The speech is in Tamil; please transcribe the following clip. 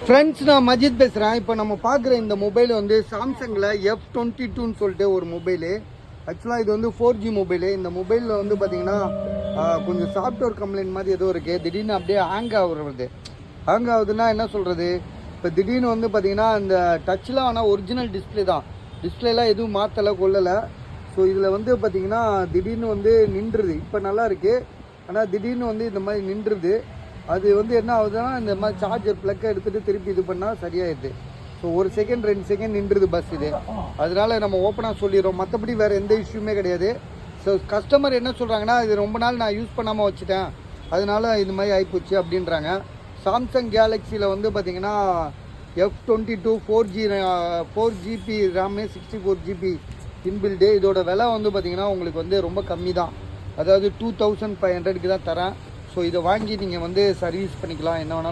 ஃப்ரெண்ட்ஸ், நான் மஜித் பேசுகிறேன். இப்போ நம்ம பார்க்குற இந்த மொபைல் வந்து சாம்சங்கில் F22ன்னு சொல்லிட்டு ஒரு மொபைலு. ஆக்சுவலாக இது வந்து 4G மொபைலு. இந்த மொபைலில் வந்து பார்த்தீங்கன்னா கொஞ்சம் சாஃப்ட்வேர் கம்ப்ளைண்ட் மாதிரி ஏதோ இருக்குது. திடீர்னு அப்படியே ஹேங் ஆகுறது. ஹேங் ஆகுதுன்னா என்ன சொல்கிறது, இப்போ திடீர்னு வந்து பார்த்தீங்கன்னா இந்த டச்லாம் ஆனால் ஒரிஜினல் டிஸ்பிளே தான். டிஸ்பிளேலாம் எதுவும் மாற்றலை கொள்ளலை. ஸோ இதில் வந்து பார்த்தீங்கன்னா திடீர்னு வந்து நின்றுது. இப்போ நல்லா இருக்குது, ஆனால் திடீர்னு வந்து இந்த மாதிரி நின்றுது. அது வந்து என்ன ஆகுதுன்னா, இந்த மாதிரி சார்ஜர் ப்ளக்கை எடுத்துகிட்டு திருப்பி இது பண்ணால் சரியாயிடுது. ஸோ 1 செகண்ட் 2 செகண்ட் நின்றுது பஸ் இது. அதனால நம்ம ஓப்பனாக சொல்லிடுறோம், மற்றபடி வேறு எந்த இஷ்யூமே கிடையாது. ஸோ கஸ்டமர் என்ன சொல்கிறாங்கன்னா, இது ரொம்ப நாள் நான் யூஸ் பண்ணாமல் வச்சுட்டேன், அதனால இது மாதிரி ஆகிப்போச்சு அப்படின்றாங்க. சாம்சங் கேலக்ஸியில் வந்து பார்த்திங்கன்னா F22 4GB RAM 64GB inbuilt. இதோட விலை வந்து பார்த்திங்கன்னா உங்களுக்கு வந்து ரொம்ப கம்மி தான், அதாவது 2500க்கு தான் தரேன். ஸோ இதை வாங்கி நீங்கள் வந்து சர்வீஸ் பண்ணிக்கலாம், என்ன வேணாலும்